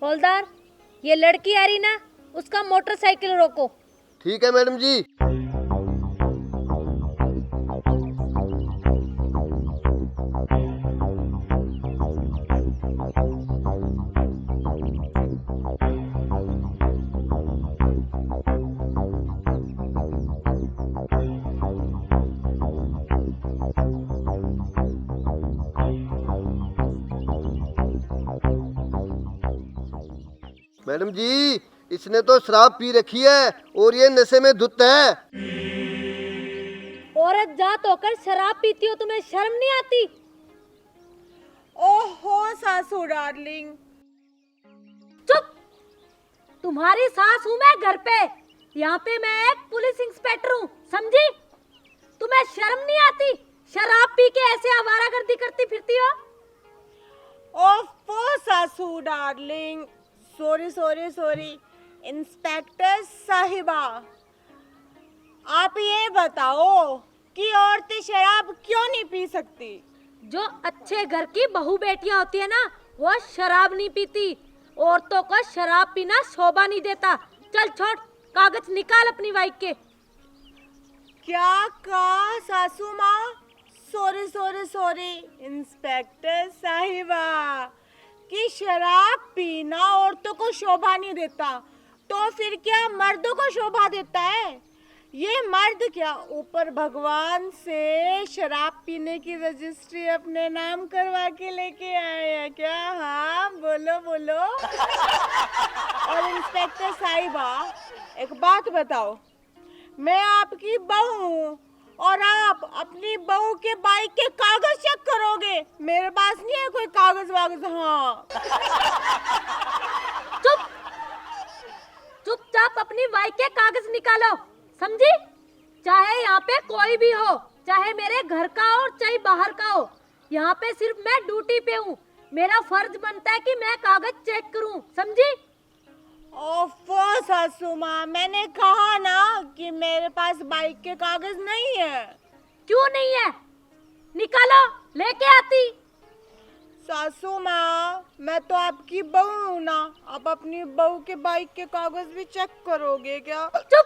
हौलदार, ये लड़की आ रही ना, उसका मोटरसाइकिल रोको। ठीक है मैडम जी। मैडम जी, इसने तो शराब पी रखी है और ये नशे में धुत है। औरत जात होकर शराब पीती हो, तुम्हें शर्म नहीं आती? ओहो सासू डार्लिंग। चुप! तुम्हारी सास हूँ मैं घर पे, यहाँ पे मैं एक पुलिस इंस्पेक्टर हूँ, समझी? तुम्हें शर्म नहीं आती? शराब पी के ऐसे आवारागर्दी करती फिरती हो? ओफो सासू darling, sorry sorry sorry. Inspector साहिबा, आप ये बताओ कि औरतें शराब क्यों नहीं पी सकती? जो अच्छे घर की बहू बेटियां होती है ना, वो शराब नहीं पीती। औरतों को शराब पीना शोभा नहीं देता। चल छोड़, कागज निकाल अपनी बाइक के। क्या कहा सासू माँ? सॉरी सॉरी सॉरी इंस्पेक्टर साहिबा, कि शराब पीना औरतों को शोभा नहीं देता, तो फिर क्या मर्दों को शोभा देता है? ये मर्द क्या ऊपर भगवान से शराब पीने की रजिस्ट्री अपने नाम करवा के लेके आए हैं क्या? हाँ बोलो बोलो। और इंस्पेक्टर साहिबा, एक बात बताओ, मैं आपकी बहू हूँ और आप अपनी बहू के बाइक के कागज चेक करोगे? मेरे पास नहीं है कोई कागज वागज। हाँ चुप! चुपचाप अपनी बाइक के कागज निकालो, समझी? चाहे यहाँ पे कोई भी हो, चाहे मेरे घर का हो चाहे बाहर का हो, यहाँ पे सिर्फ मैं ड्यूटी पे हूँ। मेरा फर्ज बनता है कि मैं कागज चेक करूँ, समझी? ओफो सासू माँ, मैंने कहा ना कि मेरे पास बाइक के कागज नहीं है। क्यों नहीं है? निकालो, लेके आती। सासू माँ, मैं तो आपकी बहू हूँ ना, आप अपनी बहू के बाइक के कागज भी चेक करोगे क्या? चुप!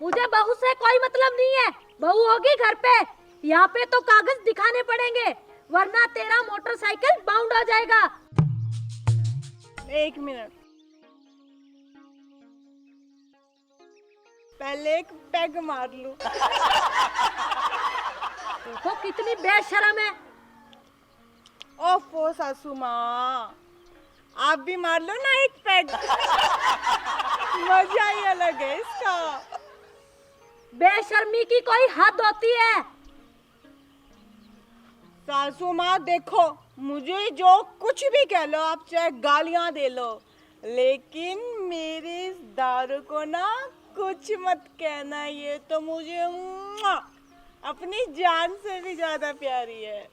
मुझे बहू से कोई मतलब नहीं है। बहू होगी घर पे, यहाँ पे तो कागज दिखाने पड़ेंगे, वरना तेरा मोटरसाइकिल बाउंड हो जाएगा। एक मिनट, पहले एक पैग मार लूं। देखो कितनी बेशर्म है। ओफो सासू माँ, आप भी मार लो ना एक पैग। मजा ही अलग है इसका। बेशर्मी की कोई हद होती है। सासू माँ देखो, मुझे जो कुछ भी कह लो आप, चाहे गालियां दे लो, लेकिन मेरे इस दारू को ना कुछ मत कहना। ये तो मुझे अपनी जान से भी ज्यादा प्यारी है।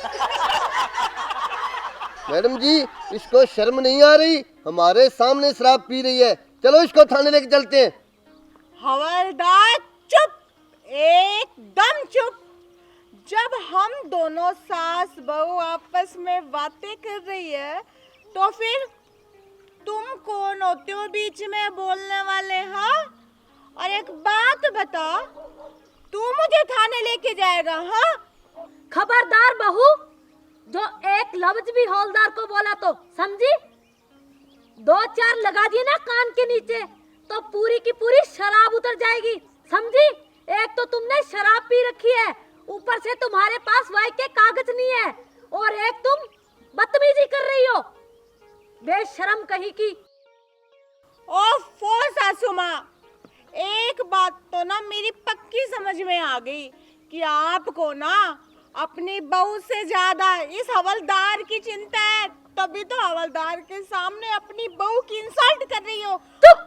मैडम जी, इसको शर्म नहीं आ रही? हमारे सामने शराब पी रही है। चलो इसको थाने लेके चलते हैं। हवलदार चुप, एकदम चुप। जब हम दोनों सास बहू आपस में बातें कर रही है, तो फिर तुम कौन होते हो बीच में बोलने वाले? हाँ, और एक बात बता, तू मुझे थाने लेके जाएगा? हाँ, खबरदार बहू, जो एक लफ्ज भी हौलदार को बोला तो समझी? 2-4 लगा दिए ना कान के नीचे, तो पूरी की पूरी शराब उतर जाएगी, समझी? एक तो तुमने शराब पी रखी है, ऊपर से तुम्हारे पास बाइक के कागज नहीं है, और एक तुम बदतमीजी कर रही हो, बेशरम कहीं की। ओफो सासू माँ, एक बात तो ना मेरी पक्की समझ में आ गई कि आपको ना अपनी बहू से ज्यादा इस हवलदार की चिंता है, तभी तो हवलदार के सामने अपनी बहू की इंसल्ट कर रही हो। चुप!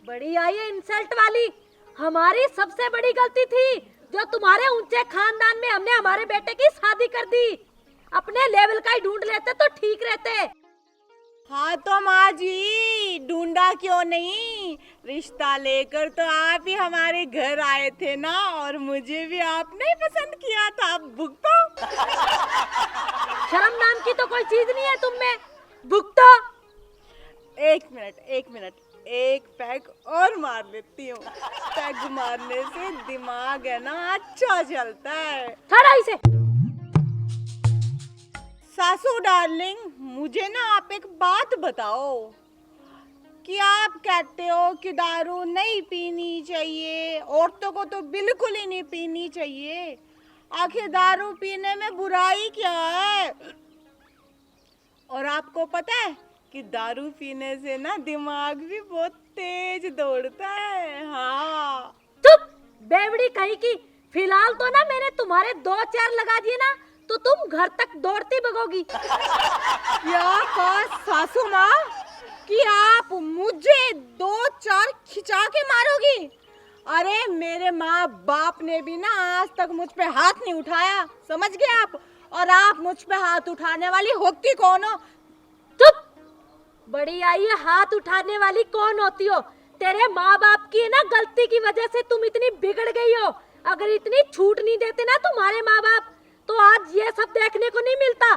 बड़ी आई है इंसल्ट वाली। हमारी सबसे बड़ी गलती थी जो तुम्हारे ऊंचे खानदान में हमने हमारे बेटे की शादी कर दी। अपने लेवल का ही ढूंढ लेते तो ठीक रहते। हाँ तो माँ जी, ढूंढा क्यों नहीं? रिश्ता लेकर तो आप ही हमारे घर आए थे ना, और मुझे भी आपने ही पसंद किया था। अब भुगतो। शर्म नाम की तो कोई चीज नहीं है तुम में, भुगतो। एक मिनट, एक पैग और मार लेती हूँ। पैग मारने से दिमाग है ना अच्छा चलता है। खड़ा इसे। सासू डार्लिंग, मुझे ना आप एक बात बताओ कि आप कहते हो कि दारू नहीं पीनी चाहिए, औरतों को तो बिल्कुल ही नहीं पीनी चाहिए। आखिर दारू पीने में बुराई क्या है? और आपको पता है कि दारू पीने से ना दिमाग भी बहुत तेज दौड़ता है। हाँ। चुप बेवड़ी कहीं की। फिलहाल तो ना मैंने तुम्हारे 2-4 लगा दिए ना तो तुम घर तक दौड़ती भगोगी। क्या कहा सासू माँ कि आप मुझे 2-4 खिंचा के मारोगी? अरे मेरे माँ बाप ने भी ना आज तक मुझ पे हाथ नहीं उठाया, समझ गए आप? और आप मुझ पे हाथ उठाने वाली होती कौन हो? चुप। बड़ी आई है, हाथ उठाने वाली कौन होती हो? तेरे माँ बाप की ना गलती की वजह से तुम इतनी बिगड़ गई हो। अगर इतनी छूट नहीं देते ना तुम्हारे माँ बाप तो आज ये सब देखने को नहीं मिलता।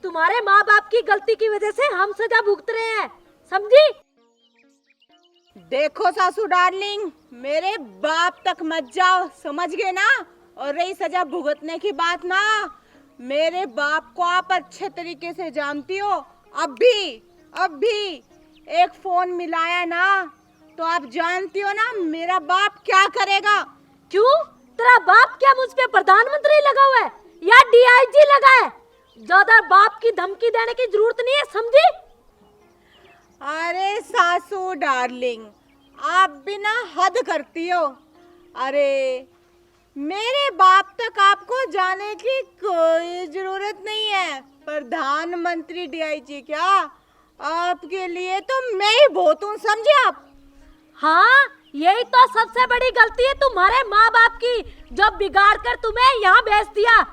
तुम्हारे माँ बाप की गलती की वजह से हम सजा भुगत रहे हैं, समझी? देखो सासू डार्लिंग, मेरे बाप तक मत जाओ, समझ गए ना? और रही सजा भुगतने की बात ना, मेरे बाप को आप अच्छे तरीके से जानती हो। अब भी एक फोन मिलाया ना तो आप जानती हो ना मेरा बाप क्या करेगा। क्यों? तेरा बाप क्या मुझ पे प्रधानमंत्री लगा हुआ है या डीआईजी लगा है? ज्यादा बाप की धमकी देने की जरूरत नहीं है, समझी? अरे सासू डार्लिंग, आप भी ना हद करती हो। अरे मेरे बाप तक आपको जाने की कोई जरूरत नहीं है। प्रधानमंत्री डीआईजी क्या, आपके लिए तो मैं ही बहुत हूँ, समझे आप? हाँ, यही तो सबसे बड़ी गलती है तुम्हारे माँ बाप की, जो बिगाड़ कर तुम्हें यहाँ भेज दिया।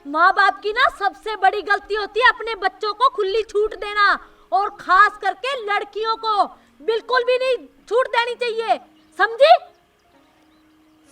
माँ बाप की ना सबसे बड़ी गलती होती है अपने बच्चों को खुली छूट देना, और खास करके लड़कियों को बिल्कुल भी नहीं छूट देनी चाहिए, समझी?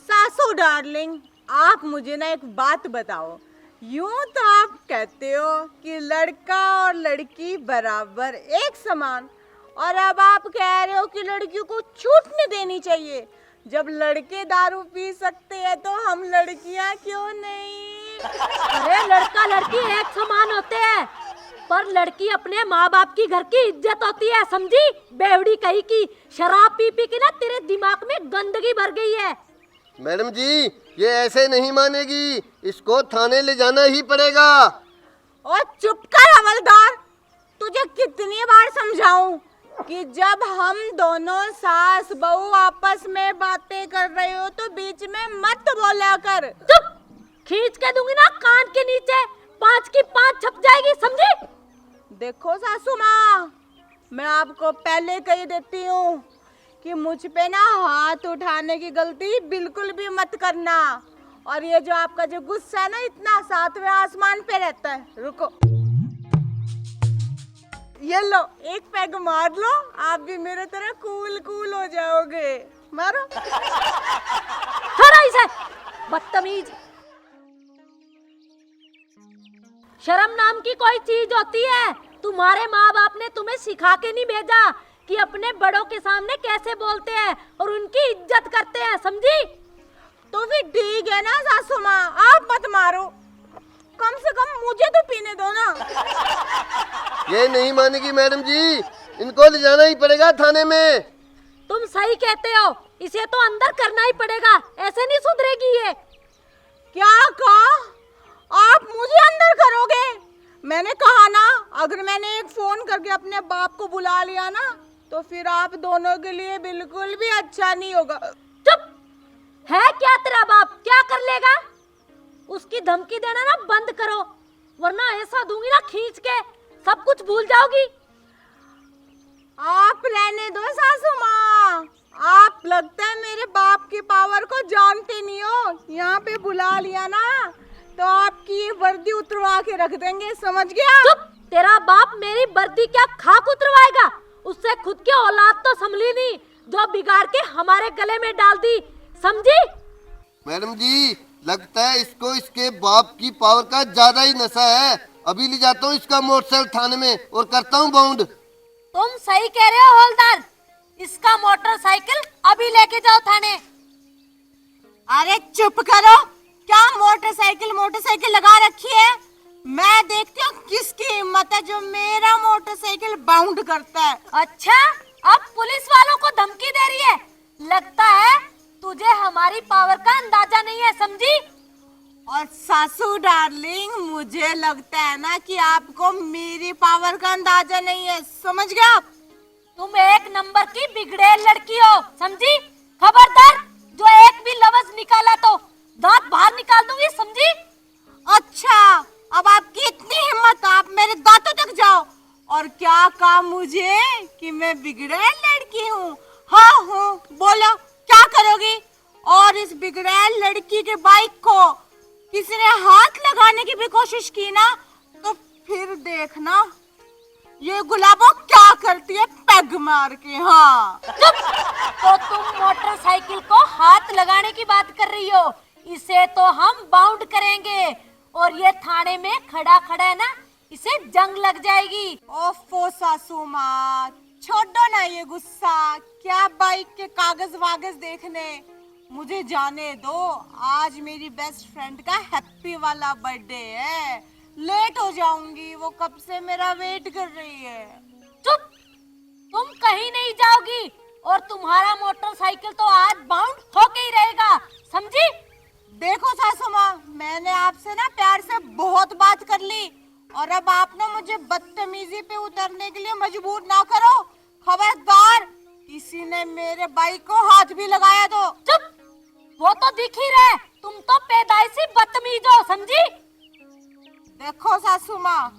सासू डार्लिंग, आप मुझे ना एक बात बताओ। यूं तो आप कहते हो कि लड़का और लड़की बराबर एक समान, और अब आप कह रहे हो कि लड़कियों को छूट नहीं देनी चाहिए। जब लड़के दारू पी सकते हैं तो हम लड़कियां क्यों नहीं? अरे लड़का लड़की एक समान होते हैं, पर लड़की अपने माँ बाप की घर की इज्जत होती है, समझी? बेवड़ी कहीं की। शराब पी पी के ना तेरे दिमाग में गंदगी भर गई है। मैडम जी, ये ऐसे नहीं मानेगी, इसको थाने ले जाना ही पड़ेगा। और चुप कर हवलदार, तुझे कितनी बार समझाऊं कि जब हम दोनों सास बहू आपस में बातें कर रहे हो तो बीच में मत बोला कर। चुप। खींच के दूंगी ना कान के नीचे, 5 की 5 छप जाएगी, समझी? देखो सासू माँ, मैं आपको पहले कही देती हूँ कि मुझ पे ना हाथ उठाने की गलती बिल्कुल भी मत करना। और ये जो आपका जो गुस्सा है ना, इतना 7वें आसमान पे रहता है। रुको, ये लो, एक पैग मार लो, आप भी मेरे तरह कूल कूल हो जाओगे। मारो। खड़ा इसे, बदतमीज। शर्म नाम की कोई चीज होती है? तुम्हारे माँ बाप ने तुम्हें सिखा के नहीं भेजा कि अपने बड़ों के सामने कैसे बोलते हैं और उनकी इज्जत करते हैं, समझी? तो फिर ठीक है ना सासू माँ, आप मत मारो, कम से कम मुझे तो पीने दो ना। ये नहीं मानेगी मैडम जी, इनको ले जाना ही पड़ेगा थाने में। तुम सही कहते हो, इसे तो अंदर करना ही पड़ेगा, ऐसे नहीं सुधरेगी ये। क्या कहा? आप मुझे अंदर करोगे? मैंने कहा ना, अगर मैंने एक फोन करके अपने बाप को बुला लिया ना तो फिर आप दोनों के लिए बिल्कुल भी अच्छा नहीं होगा। चुप। है क्या तेरा बाप, क्या कर लेगा? उसकी धमकी देना ना बंद करो, वरना ऐसा दूंगी ना खींच के, सब कुछ भूल जाओगी। आप रहने दो सासू माँ, आप लगता है मेरे बाप की पावर को जानते नहीं हो। यहाँ पे बुला लिया ना तो आपकी ये वर्दी उतरवा के रख देंगे, समझ गया? चुप। तेरा बाप मेरी वर्दी क्या खाक उतरवाएगा? उससे खुद की औलाद तो संभली नहीं, जो बिगाड़ के हमारे गले में डाल दी, समझी? मैडम जी, लगता है इसको इसके बाप की पावर का ज्यादा ही नशा है। अभी ले जाता हूँ इसका मोटरसाइकिल थाने में और करता हूँ बाउंड। तुम सही कह रहे हो हवलदार, इसका मोटरसाइकिल अभी लेके जाओ थाने। अरे चुप करो, क्या मोटरसाइकिल लगा रखी है। मैं देखती हूँ किसकी हिम्मत है जो मेरा मोटरसाइकिल बाउंड करता है। अच्छा, अब पुलिस वालों को धमकी दे रही है। लगता है तुझे हमारी पावर का अंदाजा नहीं है, समझी? और सासू डार्लिंग, मुझे लगता है ना कि आपको मेरी पावर का अंदाजा नहीं है, समझ गए आप? तुम एक नंबर की बिगड़ेल लड़की हो, समझी? खबरदार, जो एक भी लफ्ज निकाला तो दांत बाहर निकाल दूंगी, समझी? अच्छा, अब आपकी इतनी हिम्मत, आप मेरे दांतों तक जाओ। और क्या कहा मुझे कि मैं बिगड़ेल लड़की हूँ? हाँ हूँ, बोलो क्या करोगी? और इस बिगड़ेल लड़की के बाइक को किसी ने हाथ लगाने की भी कोशिश की ना, तो फिर देखना ये गुलाबो क्या करती है पैग मार के। हाँ, तो तुम मोटरसाइकिल को हाथ लगाने की बात कर रही हो? इसे तो हम बाउंड करेंगे, और ये थाने में खड़ा खड़ा है ना, इसे जंग लग जाएगी। ओफो सासू माँ, छोड़ो ना ये गुस्सा, क्या बाइक के कागज वागज देखने, मुझे जाने दो। आज मेरी बेस्ट फ्रेंड का हैप्पी वाला बर्थडे है, लेट हो जाऊंगी, वो कब से मेरा वेट कर रही है। चुप, तुम कहीं नहीं जाओगी, और तुम्हारा मोटरसाइकिल तो आज बाउंड होके ही रहेगा, समझी? देखो सासू माँ, मैंने आपसे ना प्यार से बहुत बात कर ली, और अब आप ना मुझे बदतमीजी पे उतरने के लिए मजबूर ना करो। खबरदार, किसी ने मेरे बाइक को हाथ भी लगाया तो। चुप, वो तो दिख ही रहा है, तुम तो पैदाइशी बदतमीज हो, समझी? देखो सासू माँ,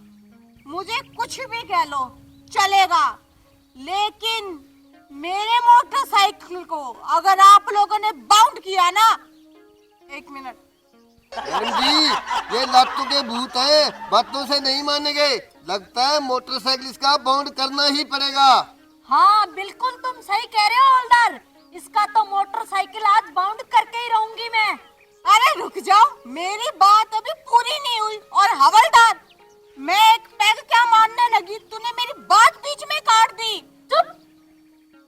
मुझे कुछ भी कह लो चलेगा, लेकिन मेरे मोटरसाइकिल को अगर आप लोगों ने बाउंड किया ना, एक मिनट। मैडम जी, ये लातों के भूत हैं, बातों से नहीं मानेंगे। लगता है मोटरसाइकिल इसका बाउंड करना ही पड़ेगा। हाँ बिल्कुल, तुम सही कह रहे हो हवलदार, इसका तो मोटरसाइकिल आज बाउंड करके ही रहूंगी मैं। अरे रुक जाओ, मेरी बात अभी पूरी नहीं हुई। और हवलदार, मैं एक पैग क्या मारने लगी, तूने मेरी बात बीच में काट दी। चुप,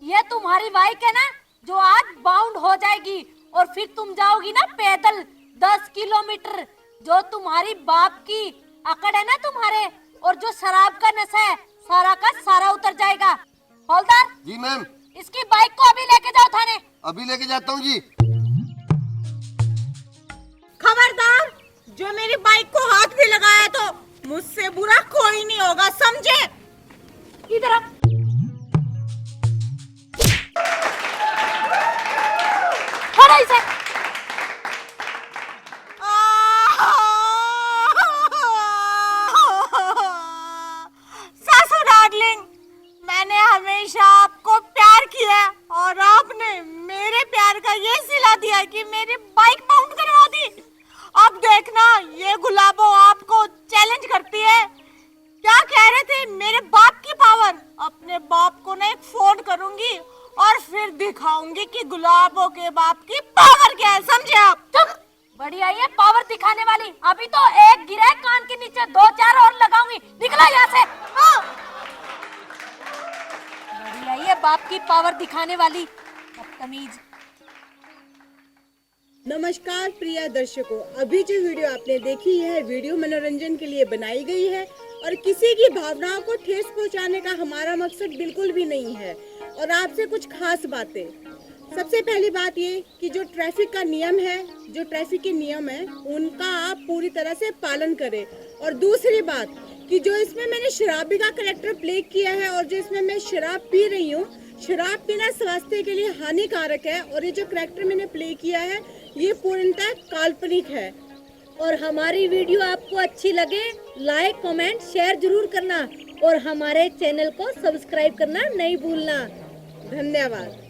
ये तुम्हारी बाइक है ना जो आज बाउंड हो जाएगी, और फिर तुम जाओगी ना पैदल 10 किलोमीटर। जो तुम्हारी बाप की अकड़ है ना तुम्हारे, और जो शराब का नशा है, सारा का सारा उतर जाएगा। हवलदार जी मैम, इसकी बाइक को अभी लेके जाओ थाने। अभी लेके जाता हूँ जी। खबरदार, जो मेरी बाइक को हाथ भी लगाया तो मुझसे बुरा कोई नहीं होगा, समझे? इधर आ। छोड़ो इसे। सासू डार्लिंग, मैंने हमेशा आपको प्यार किया, और आपने मेरे प्यार का ये सिला दिया कि मेरी बाइक बाउंड करवा दी। अब देखना, ये गुलाबो आपको चैलेंज करती है। क्या कह रहे थे, मेरे बाप की पावर? अपने बाप को ना एक फोन करूंगी, और फिर दिखाऊंगी कि गुलाबो के बाप की पावर क्या है, समझे आप? चुप, बढ़िया ये पावर दिखाने वाली। अभी तो एक गिरा है कान के नीचे, 2-4 और लगाऊंगी। निकला यहाँ से। हाँ। बढ़िया ये बाप की पावर दिखाने वाली बदतमीज। नमस्कार प्रिय दर्शकों, अभी जो वीडियो आपने देखी है, वीडियो मनोरंजन के लिए बनाई गई है, और किसी की भावनाओं को ठेस पहुंचाने का हमारा मकसद बिल्कुल भी नहीं है। और आपसे कुछ खास बातें। सबसे पहली बात ये कि जो ट्रैफिक का नियम है, जो ट्रैफिक के नियम है, उनका आप पूरी तरह से पालन करें। और दूसरी बात कि जो इसमें मैंने शराबी का कैरेक्टर प्ले किया है, और जो इसमें मैं शराब पी रही हूँ, शराब पीना स्वास्थ्य के लिए हानिकारक है, और ये जो कैरेक्टर मैंने प्ले किया है, ये पूर्णतः काल्पनिक है। और हमारी वीडियो आपको अच्छी लगे, लाइक कमेंट शेयर जरूर करना, और हमारे चैनल को सब्सक्राइब करना नहीं भूलना। धन्यवाद।